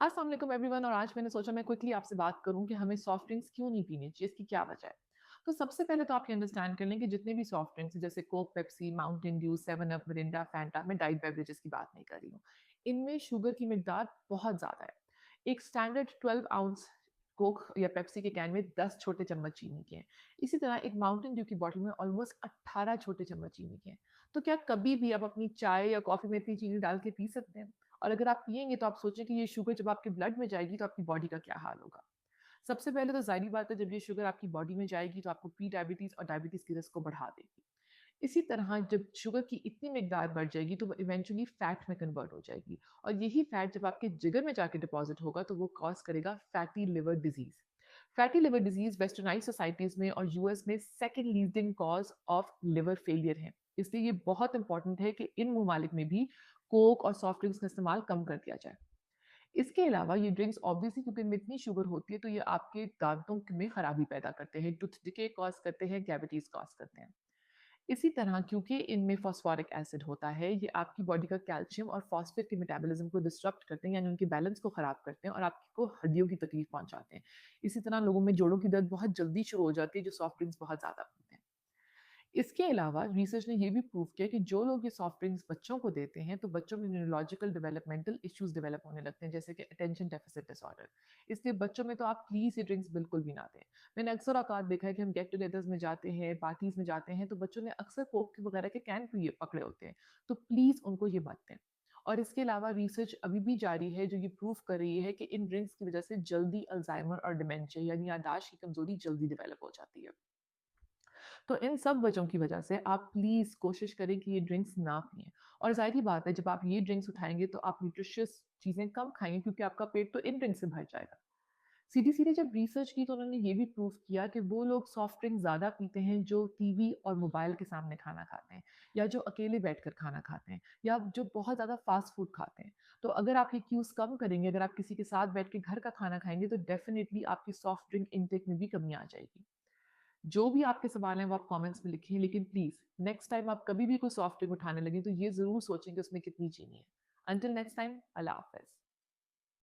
अस्सलाम वालेकुम एवरीवन और आज मैंने सोचा मैं क्विकली आपसे बात करूं कि हमें सॉफ्ट ड्रिंक्स क्यों नहीं पीनी चाहिए, इसकी क्या वजह है। तो सबसे पहले तो आप ये अंडरस्टैंड कर लें कि जितने भी सॉफ्ट ड्रिंक्स हैं जैसे Coke, Pepsi, Mountain Dew, 7 up, Mirinda, Fanta, मैं डाइट बेवरेजेस की बात नहीं कर रही हूँ। इनमें शुगर की मिकदार बहुत ज़्यादा है। एक स्टैंडर्ड 12 आउंस कोक या पेप्सी के कैन में 10 छोटे चम्मच चीनी के हैं। इसी तरह एक माउंटेन ड्यू की बॉटल में ऑलमोस्ट 18 छोटे चम्मच चीनी के हैं। तो क्या कभी भी आप अपनी चाय या कॉफ़ी में इतनी चीनी डाल के पी सकते हैं? और अगर आप पिएँगे तो आप सोचें कि ये शुगर जब आपके ब्लड में जाएगी तो आपकी बॉडी का क्या हाल होगा। सबसे पहले तो ज़ाहिर-सी बात है जब ये शुगर आपकी बॉडी में जाएगी तो आपको प्री डायबिटीज़ और डायबिटीज़ के रिस्क को बढ़ा देगी। इसी तरह जब शुगर की इतनी मिकदार बढ़ जाएगी तो वो इवेंचुअली फैट में कन्वर्ट हो जाएगी और यही फैट जब आपके जिगर में जाके डिपॉज़िट होगा तो वो कॉज़ करेगा fatty liver disease. Fatty liver disease westernized societies में और यूएस में second leading cause of liver failure है। इसलिए ये बहुत इंपॉर्टेंट है कि इन ममालिक में भी कोक और सॉफ्ट ड्रिंक्स का इस्तेमाल कम कर दिया जाए। इसके अलावा ये ड्रिंक्स ऑब्वियसली क्योंकि इनमें इतनी शुगर होती है तो ये आपके दाँतों में खराबी पैदा करते हैं, टूथ डिके कॉज़ करते हैं, कैविटीज़ कॉज़ करते हैं। इसी तरह क्योंकि इनमें फास्फोरिक एसिड होता है, ये आपकी बॉडी का कैल्शियम और फॉस्फेट के मेटाबॉलिज्म को डिसरप्ट करते हैं यानी उनके बैलेंस को खराब करते हैं और आपको हड्डियों की तकलीफ पहुँचाते हैं। इसी तरह लोगों में जोड़ों की दर्द बहुत जल्दी शुरू हो जाती है जो सॉफ्ट ड्रिंक्स बहुत ज़्यादा पीते हैं। इसके अलावा रिसर्च ने ये भी प्रूव किया कि जो लोग ये सॉफ्ट ड्रिंक्स बच्चों को देते हैं, तो बच्चों में न्यूरोलॉजिकल डेवलपमेंटल इश्यूज़ डेवलप होने लगते हैं, जैसे कि अटेंशन डेफिसिट डिसऑर्डर। इसलिए बच्चों में तो आप प्लीज़ ये ड्रिंक्स बिल्कुल भी ना दें। मैंने अक्सर औकात देखा है कि हम गेट टुगेदर्स में जाते हैं, पार्टीज़ में जाते हैं, तो बच्चों ने अक्सर कोक वगैरह के कैन पिए पकड़े होते हैं, तो प्लीज़ उनको ये मत दें। और इसके अलावा रिसर्च अभी भी जारी है, जो ये प्रूव कर रही है कि इन ड्रिंक्स की वजह से जल्दी अल्ज़ाइमर और डिमेंशिया यानी याददाश्त की कमज़ोरी जल्दी डेवलप हो जाती है। तो इन सब वजहों की वजह से आप प्लीज़ कोशिश करें कि ये ड्रिंक्स ना पिएँ। और ज़ाहिर-सी बात है जब आप ये ड्रिंक्स उठाएँगे तो आप न्यूट्रिशियस चीज़ें कम खाएँगे क्योंकि आपका पेट तो इन ड्रिंक से भर जाएगा। सीधे-सीधे जब रिसर्च की तो उन्होंने ये भी प्रूव किया कि वो लोग सॉफ्ट ड्रिंक ज़्यादा पीते हैं जो टीवी और मोबाइल के सामने खाना खाते हैं या जो अकेले बैठकर खाना खाते हैं या जो बहुत ज़्यादा फ़ास्ट फूड खाते हैं। तो अगर आप ये क्यूज़ कम करेंगे, अगर आप किसी के साथ बैठ के घर का खाना खाएँगे तो डेफ़िनिटली आपकी सॉफ्ट ड्रिंक इंटेक में भी कमी आ जाएगी। जो भी आपके सवाल हैं वो आप कमेंट्स में लिखिए, लेकिन प्लीज़ नेक्स्ट टाइम आप कभी भी कोई सॉफ्ट ड्रिंक उठाने लगें तो ये ज़रूर सोचें कि उसमें कितनी चीनी है। अंटिल नेक्स्ट टाइम, अल्लाह हाफ़िज़।